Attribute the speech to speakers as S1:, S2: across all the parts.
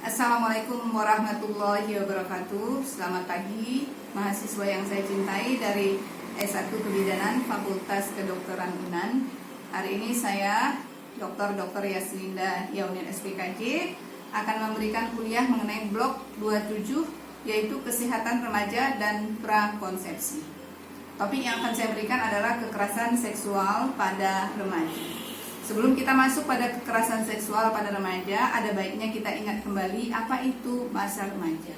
S1: Assalamualaikum warahmatullahi wabarakatuh. Selamat pagi mahasiswa yang saya cintai dari S1 Kebidanan Fakultas Kedokteran UNAN. Hari ini saya Dr. Yaslinda Yaunin SPKJ akan memberikan kuliah mengenai blok 27, yaitu kesehatan remaja dan prakonsepsi. Topik yang akan saya berikan adalah kekerasan seksual pada remaja. Sebelum kita masuk pada kekerasan seksual pada remaja, ada baiknya kita ingat kembali apa itu masa remaja.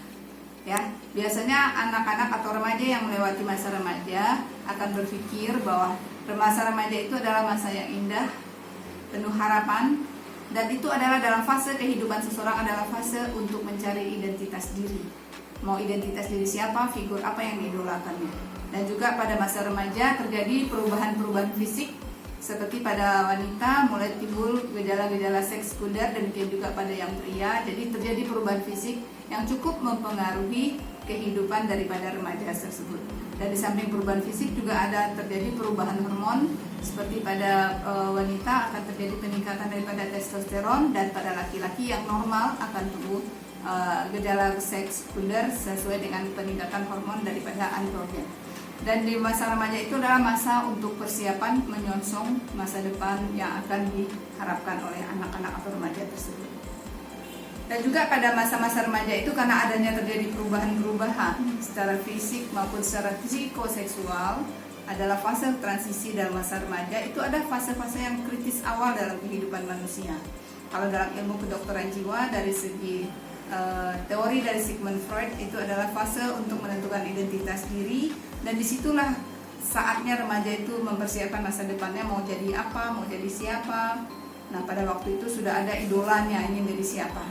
S1: Ya, biasanya anak-anak atau remaja yang melewati masa remaja akan berpikir bahwa masa remaja itu adalah masa yang indah, penuh harapan, dan itu adalah dalam fase kehidupan seseorang adalah fase untuk mencari identitas diri. Mau identitas diri siapa, figur apa yang diidolakannya. Dan juga pada masa remaja terjadi perubahan-perubahan fisik, seperti pada wanita mulai timbul gejala-gejala seks sekunder, demikian juga pada yang pria. Jadi terjadi perubahan fisik yang cukup mempengaruhi kehidupan daripada remaja tersebut. Dan di samping perubahan fisik juga ada terjadi perubahan hormon, seperti pada wanita akan terjadi peningkatan daripada testosteron, dan pada laki-laki yang normal akan tumbuh gejala seks sekunder sesuai dengan peningkatan hormon daripada androgen. Dan di masa remaja itu adalah masa untuk persiapan menyongsong masa depan yang akan diharapkan oleh anak-anak atau remaja tersebut. Dan juga pada masa-masa remaja itu, karena adanya terjadi perubahan-perubahan secara fisik maupun secara psikoseksual, adalah fase transisi dalam masa remaja. Itu ada fase-fase yang kritis awal dalam kehidupan manusia. Kalau dalam ilmu kedokteran jiwa, dari segi teori dari Sigmund Freud, itu adalah fase untuk menentukan identitas diri, dan disitulah saatnya remaja itu mempersiapkan masa depannya, mau jadi apa, mau jadi siapa. Nah, pada waktu itu sudah ada idolanya, ingin jadi siapa.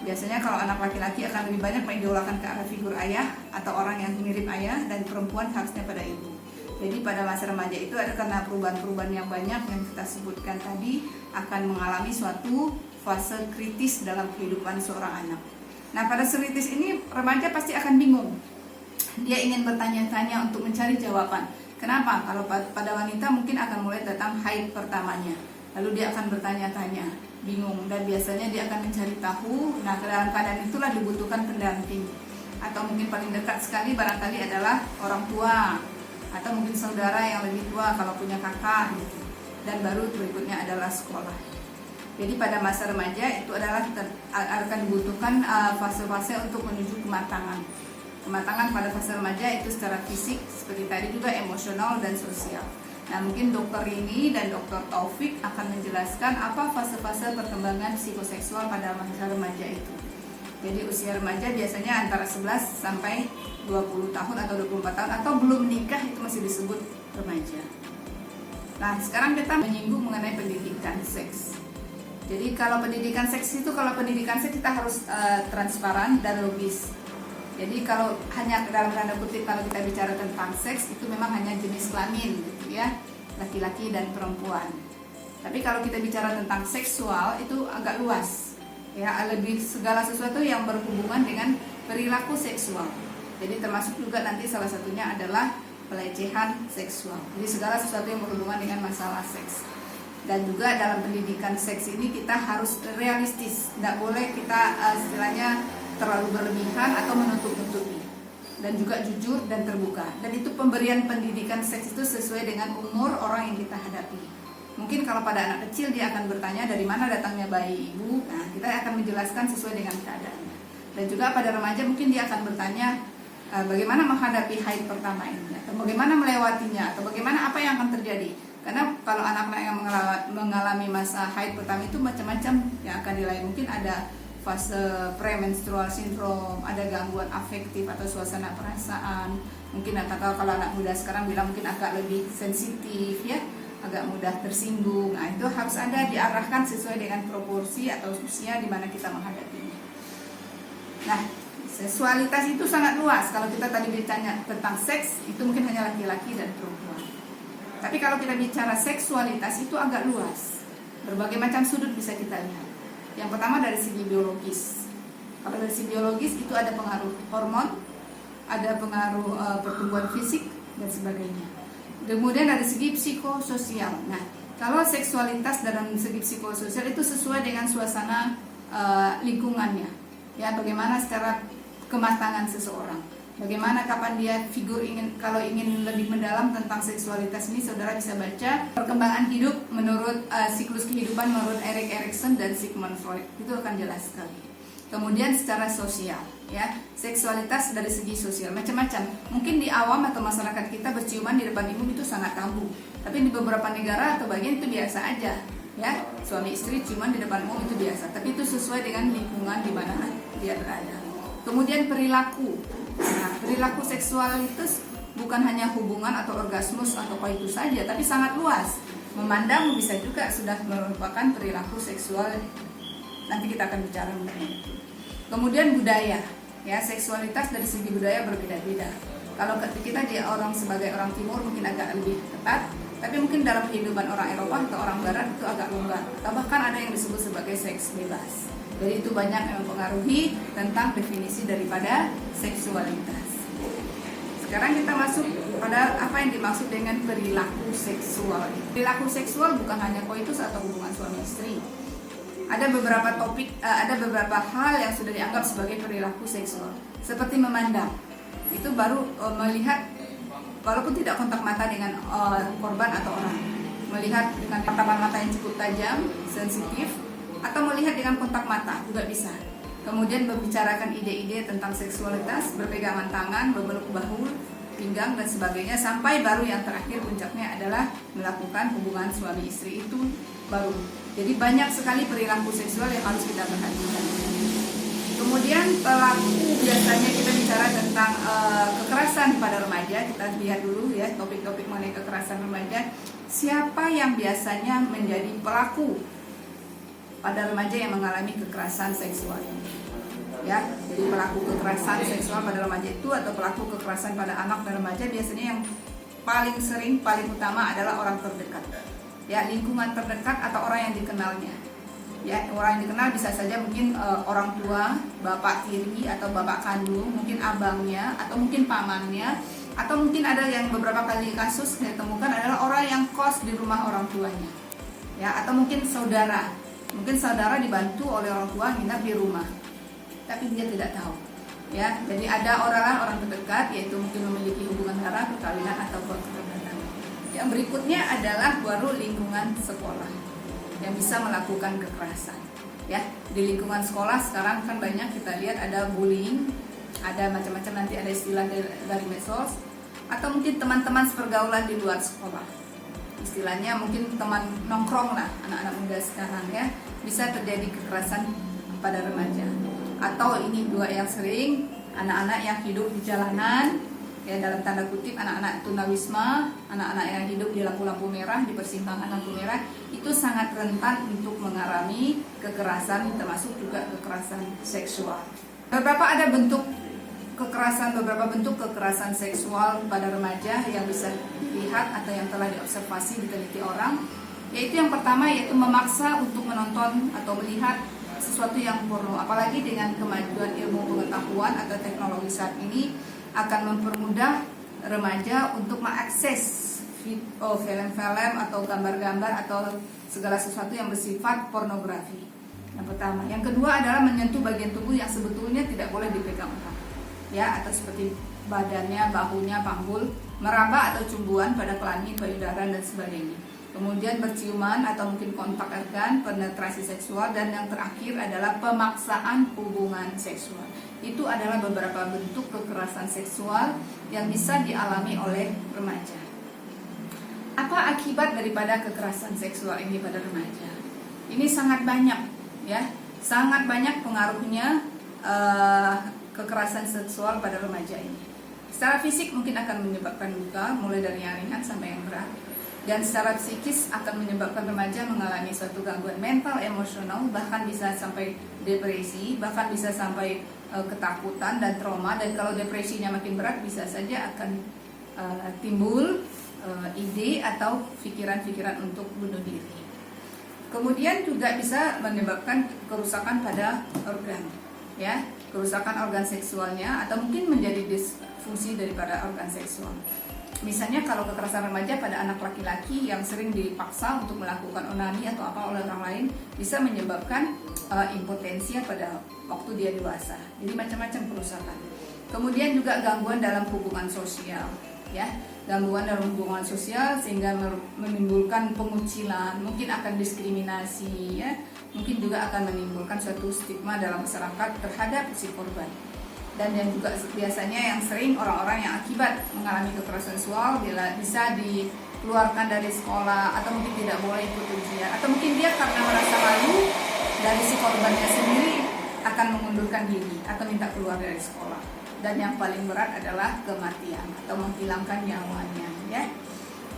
S1: Biasanya kalau anak laki-laki akan lebih banyak mengidolakan ke arah figur ayah atau orang yang mirip ayah, dan perempuan harusnya pada ibu. Jadi pada masa remaja itu ada karena perubahan-perubahan yang banyak yang kita sebutkan tadi, akan mengalami suatu fase kritis dalam kehidupan seorang anak. Nah, pada kritis ini remaja pasti akan bingung. Dia ingin bertanya-tanya untuk mencari jawaban. Kenapa? Kalau pada wanita mungkin akan mulai datang haid pertamanya. Lalu dia akan bertanya-tanya, bingung, dan biasanya dia akan mencari tahu. Nah, dalam keadaan itulah dibutuhkan pendamping. Atau mungkin paling dekat sekali barangkali adalah orang tua, atau mungkin saudara yang lebih tua kalau punya kakak gitu. Dan baru berikutnya adalah sekolah. Jadi pada masa remaja itu adalah akan dibutuhkan fase-fase untuk menuju kematangan. Kematangan pada fase remaja itu secara fisik, seperti tadi juga emosional dan sosial. Nah, mungkin dokter Rini dan dokter Taufik akan menjelaskan apa fase-fase perkembangan psikoseksual pada masa remaja itu. Jadi usia remaja biasanya antara 11 sampai 20 tahun atau 24 tahun, atau belum menikah itu masih disebut remaja. Nah, sekarang kita menyinggung mengenai pendidikan seks. Jadi kalau pendidikan seks itu, kita harus transparan dan logis. Jadi kalau hanya dalam tanda kutip kalau kita bicara tentang seks, itu memang hanya jenis kelamin gitu ya, laki-laki dan perempuan. Tapi kalau kita bicara tentang seksual itu agak luas. Ya, lebih segala sesuatu yang berhubungan dengan perilaku seksual. Jadi termasuk juga nanti salah satunya adalah pelecehan seksual. Jadi segala sesuatu yang berhubungan dengan masalah seks. Dan juga dalam pendidikan seks ini kita harus realistis, tidak boleh kita istilahnya terlalu berlebihan atau menutup-nutupi, dan juga jujur dan terbuka. Dan itu pemberian pendidikan seks itu sesuai dengan umur orang yang kita hadapi. Mungkin kalau pada anak kecil dia akan bertanya dari mana datangnya bayi ibu. Nah, kita akan menjelaskan sesuai dengan keadaannya. Dan juga pada remaja mungkin dia akan bertanya bagaimana menghadapi haid pertama ini, atau bagaimana melewatinya, atau bagaimana apa yang akan terjadi. Karena kalau anak-anak yang mengalami masa haid pertama itu macam-macam yang akan dilalui. Mungkin ada fase premenstrual syndrome, ada gangguan afektif atau suasana perasaan. Mungkin atau kalau anak muda sekarang bilang mungkin agak lebih sensitif ya, agak mudah tersinggung. Nah, itu harus ada diarahkan sesuai dengan proporsi atau usia di mana kita menghadapinya. Nah, seksualitas itu sangat luas. Kalau kita tadi ditanya tentang seks, itu mungkin hanya laki-laki dan perempuan. Tapi kalau kita bicara seksualitas itu agak luas. Berbagai macam sudut bisa kita lihat. Yang pertama dari segi biologis. Kalau dari segi biologis itu ada pengaruh hormon, ada pengaruh pertumbuhan fisik dan sebagainya. Kemudian dari segi psikososial. Nah, kalau seksualitas dalam segi psikososial itu sesuai dengan suasana lingkungannya. Ya, bagaimana secara kematangan seseorang. Bagaimana kapan dia kalau ingin lebih mendalam tentang seksualitas ini, saudara bisa baca Perkembangan Hidup menurut Siklus Kehidupan menurut Erik Erikson dan Sigmund Freud. Itu akan jelas sekali. Kemudian secara sosial, ya, seksualitas dari segi sosial macam-macam. Mungkin di awam atau masyarakat kita berciuman di depan umum itu sangat tabu. Tapi di beberapa negara atau bagian itu biasa aja, ya. Suami istri ciuman di depan umum itu biasa. Tapi itu sesuai dengan lingkungan di mana dia berada. Kemudian perilaku. Nah, perilaku seksual itu bukan hanya hubungan atau orgasmus atau koitus saja, tapi sangat luas. Memandang bisa juga sudah merupakan perilaku seksual. Nanti kita akan bicara mengenai itu. Kemudian budaya, ya, seksualitas dari segi budaya berbeda-beda. Kalau kita orang sebagai orang timur mungkin agak lebih ketat, tapi mungkin dalam kehidupan orang Eropa atau orang Barat itu agak longgar. Atau bahkan ada yang disebut sebagai seks bebas. Jadi itu banyak yang mempengaruhi tentang definisi daripada seksualitas. Sekarang kita masuk pada apa yang dimaksud dengan perilaku seksual. Perilaku seksual bukan hanya koitus atau hubungan suami istri. Ada beberapa hal yang sudah dianggap sebagai perilaku seksual, seperti memandang. Itu baru melihat walaupun tidak kontak mata dengan korban atau orang. Melihat dengan tatapan mata yang cukup tajam, sensitif, atau melihat dengan kontak mata juga bisa. Kemudian membicarakan ide-ide tentang seksualitas, berpegangan tangan, memeluk bahu, pinggang dan sebagainya, sampai baru yang terakhir puncaknya adalah melakukan hubungan suami istri. Itu baru. Jadi banyak sekali perilaku seksual yang harus kita perhatikan. Kemudian pelaku, biasanya kita bicara tentang kekerasan pada remaja. Kita lihat dulu ya topik-topik mengenai kekerasan remaja. Siapa yang biasanya menjadi pelaku pada remaja yang mengalami kekerasan seksual ini, ya. Jadi pelaku kekerasan seksual pada remaja itu atau pelaku kekerasan pada anak dan remaja biasanya yang paling sering, paling utama adalah orang terdekat, ya, lingkungan terdekat atau orang yang dikenalnya, ya. Orang yang dikenal bisa saja mungkin orang tua, bapak tiri atau bapak kandung, mungkin abangnya atau mungkin pamannya, atau mungkin ada yang beberapa kali kasus saya temukan adalah orang yang kos di rumah orang tuanya, ya, atau mungkin saudara. Mungkin saudara dibantu oleh orang tua nginap di rumah, tapi dia tidak tahu, ya. Jadi ada orang terdekat, yaitu mungkin memiliki hubungan darah, perkawinan atau kekerabatan. Yang berikutnya adalah baru lingkungan sekolah yang bisa melakukan kekerasan, ya. Di lingkungan sekolah sekarang kan banyak kita lihat ada bullying, ada macam-macam, nanti ada istilah dari medsos, atau mungkin teman-teman sepergaulan di luar sekolah. Istilahnya mungkin teman nongkrong lah, anak-anak muda sekarang, ya, bisa terjadi kekerasan pada remaja. Atau ini juga yang sering, anak-anak yang hidup di jalanan, ya, dalam tanda kutip anak-anak tunawisma, anak-anak yang hidup di lampu-lampu merah, di persimpangan lampu merah, itu sangat rentan untuk mengalami kekerasan, termasuk juga kekerasan seksual. Beberapa bentuk kekerasan seksual pada remaja yang bisa dilihat atau yang telah diobservasi, diteliti orang, yaitu yang pertama yaitu memaksa untuk menonton atau melihat sesuatu yang porno. Apalagi dengan kemajuan ilmu pengetahuan atau teknologi saat ini akan mempermudah remaja untuk mengakses film-film atau gambar-gambar atau segala sesuatu yang bersifat pornografi. Yang pertama. Yang kedua adalah menyentuh bagian tubuh yang sebetulnya tidak boleh dipegang orang, ya, atau seperti badannya, bahunya, panggul, meraba atau cumbuan pada kelamin, payudara dan sebagainya. Kemudian berciuman atau mungkin kontak organ, penetrasi seksual, dan yang terakhir adalah pemaksaan hubungan seksual. Itu adalah beberapa bentuk kekerasan seksual yang bisa dialami oleh remaja. Apa akibat daripada kekerasan seksual ini pada remaja? Ini sangat banyak, ya, sangat banyak pengaruhnya kekerasan seksual pada remaja ini. Secara fisik mungkin akan menyebabkan luka, mulai dari yang ringan sampai yang berat. Dan secara psikis akan menyebabkan remaja mengalami suatu gangguan mental, emosional, bahkan bisa sampai depresi, bahkan bisa sampai ketakutan dan trauma. Dan kalau depresinya makin berat, bisa saja akan timbul ide atau pikiran-pikiran untuk bunuh diri. Kemudian juga bisa menyebabkan kerusakan pada organ, ya, kerusakan organ seksualnya, atau mungkin menjadi disfungsi daripada organ seksual. Misalnya kalau kekerasan remaja pada anak laki-laki yang sering dipaksa untuk melakukan onani atau apa oleh orang lain, bisa menyebabkan impotensi pada waktu dia dewasa. Jadi macam-macam kerusakan. Kemudian juga gangguan dalam hubungan sosial, ya, gangguan dalam hubungan sosial sehingga menimbulkan pengucilan, mungkin akan diskriminasi, ya, mungkin juga akan menimbulkan suatu stigma dalam masyarakat terhadap si korban. Dan yang juga biasanya yang sering orang-orang yang akibat mengalami kekerasan seksual bisa dikeluarkan dari sekolah, atau mungkin tidak boleh ikut ujian, atau mungkin dia karena merasa malu dari si korbannya sendiri akan mengundurkan diri atau minta keluar dari sekolah. Dan yang paling berat adalah kematian atau menghilangkan nyawanya, ya.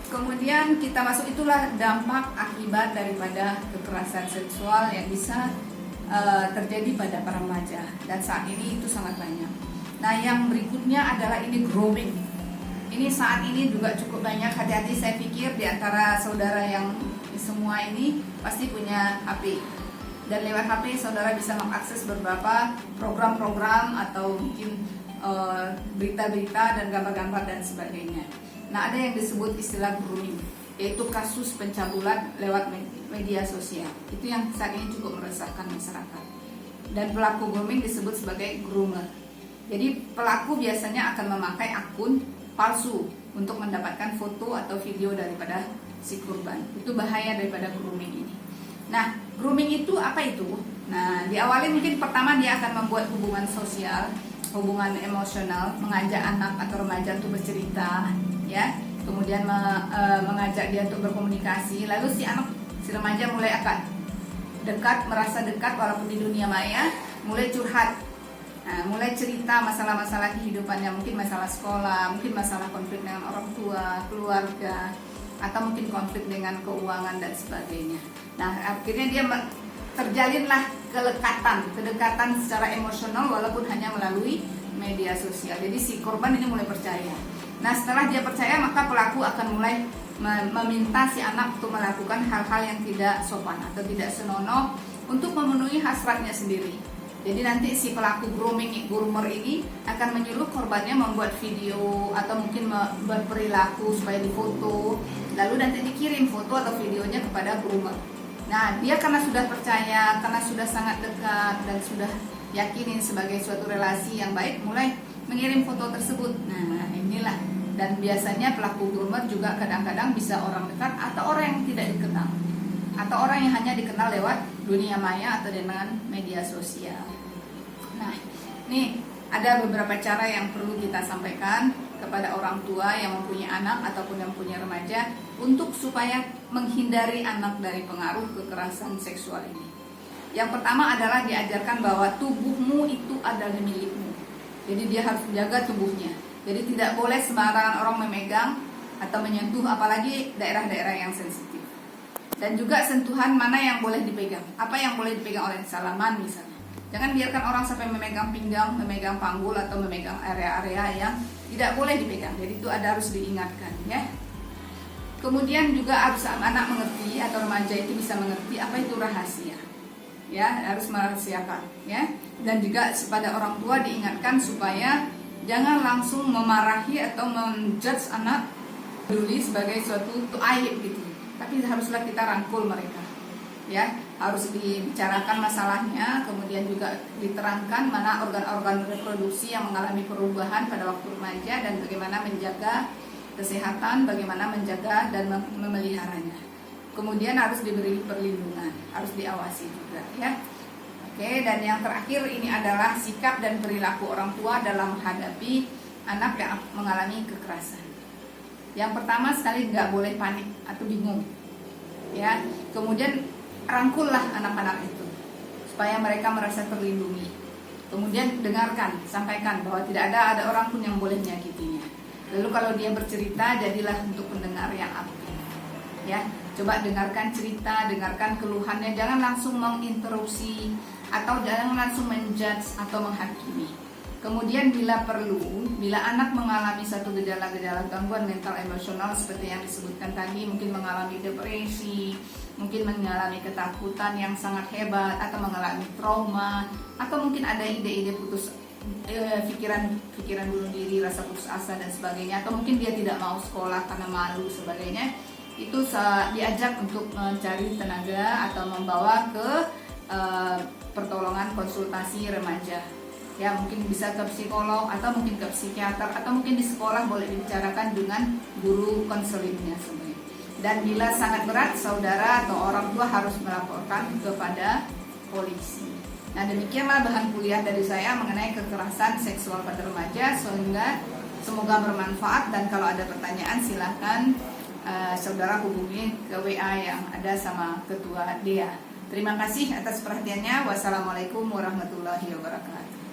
S1: Kemudian kita masuk, itulah dampak akibat daripada kekerasan seksual yang bisa terjadi pada para remaja, dan saat ini itu sangat banyak. Nah, yang berikutnya adalah ini grooming. Ini saat ini juga cukup banyak. Hati-hati, saya pikir di antara saudara yang semua ini pasti punya HP, dan lewat HP saudara bisa mengakses beberapa program-program atau mungkin berita-berita dan gambar-gambar dan sebagainya. Nah, ada yang disebut istilah grooming, yaitu kasus pencabulan lewat media sosial. Itu yang saat ini cukup meresahkan masyarakat. Dan pelaku grooming disebut sebagai groomer. Jadi pelaku biasanya akan memakai akun palsu untuk mendapatkan foto atau video daripada si korban. Itu bahaya daripada grooming ini. Nah, grooming itu apa itu? Nah, diawali mungkin pertama dia akan membuat hubungan sosial, hubungan emosional, mengajak anak atau remaja untuk bercerita, ya. Kemudian mengajak dia untuk berkomunikasi. Lalu si remaja mulai akan dekat, merasa dekat walaupun di dunia maya, mulai curhat, mulai cerita masalah-masalah kehidupannya, mungkin masalah sekolah, mungkin masalah konflik dengan orang tua, keluarga, atau mungkin konflik dengan keuangan dan sebagainya. Nah, akhirnya dia terjalinlah kedekatan secara emosional walaupun hanya melalui media sosial. Jadi si korban ini mulai percaya. Nah, setelah dia percaya, maka pelaku akan mulai meminta si anak untuk melakukan hal-hal yang tidak sopan atau tidak senonoh untuk memenuhi hasratnya sendiri. Jadi nanti si pelaku groomer ini akan menyuruh korbannya membuat video atau mungkin berperilaku supaya difoto, lalu nanti dikirim foto atau videonya kepada groomer. Nah, dia karena sudah percaya, karena sudah sangat dekat dan sudah yakinin sebagai suatu relasi yang baik, mulai mengirim foto tersebut. Nah, inilah. Dan biasanya pelaku groomer juga kadang-kadang bisa orang dekat atau orang yang tidak dikenal, atau orang yang hanya dikenal lewat dunia maya atau dengan media sosial. Nah, nih ada beberapa cara yang perlu kita sampaikan kepada orang tua yang mempunyai anak ataupun yang punya remaja untuk supaya menghindari anak dari pengaruh kekerasan seksual ini. Yang pertama adalah diajarkan bahwa tubuhmu itu adalah milikmu. Jadi dia harus menjaga tubuhnya. Jadi tidak boleh sembarangan orang memegang atau menyentuh, apalagi daerah-daerah yang sensitif. Dan juga sentuhan mana yang boleh dipegang. Apa yang boleh dipegang oleh salaman misalnya. Jangan biarkan orang sampai memegang pinggang, memegang panggul atau memegang area-area yang tidak boleh dipegang. Jadi itu harus diingatkan, ya. Kemudian juga harus anak mengerti atau remaja itu bisa mengerti apa itu rahasia. Ya, harus merahasiakan, ya. Dan juga kepada orang tua diingatkan supaya jangan langsung memarahi atau menjudge anak peduli sebagai suatu aib gitu. Tapi haruslah kita rangkul mereka, ya. Harus dibicarakan masalahnya, kemudian juga diterangkan mana organ-organ reproduksi yang mengalami perubahan pada waktu remaja dan bagaimana menjaga kesehatan, bagaimana menjaga dan memeliharanya. Kemudian harus diberi perlindungan, harus diawasi juga, ya. Oke, dan yang terakhir ini adalah sikap dan perilaku orang tua dalam menghadapi anak yang mengalami kekerasan. Yang pertama sekali nggak boleh panik atau bingung, ya. Kemudian rangkullah anak-anak itu supaya mereka merasa terlindungi. Kemudian dengarkan, sampaikan bahwa tidak ada orang pun yang boleh menyakitinya. Lalu kalau dia bercerita, jadilah untuk pendengar yang aktif, ya. Coba dengarkan cerita, dengarkan keluhannya, jangan langsung menginterupsi atau jangan langsung menjudge atau menghakimi. Kemudian bila perlu, bila anak mengalami satu gejala-gejala gangguan mental emosional seperti yang disebutkan tadi, mungkin mengalami depresi, mungkin mengalami ketakutan yang sangat hebat, atau mengalami trauma, atau mungkin ada ide-ide pikiran bunuh diri, rasa putus asa dan sebagainya, atau mungkin dia tidak mau sekolah karena malu sebagainya, itu diajak untuk mencari tenaga atau membawa ke pertolongan konsultasi remaja. Ya, mungkin bisa ke psikolog atau mungkin ke psikiater, atau mungkin di sekolah boleh dibicarakan dengan guru konselingnya sebenarnya. Dan bila sangat berat, saudara atau orang tua harus melaporkan kepada polisi. Nah, demikianlah bahan kuliah dari saya mengenai kekerasan seksual pada remaja. Sehingga semoga bermanfaat, dan kalau ada pertanyaan silahkan saudara hubungi ke WA yang ada sama Ketua DEA. Terima kasih atas perhatiannya. Wassalamualaikum warahmatullahi wabarakatuh.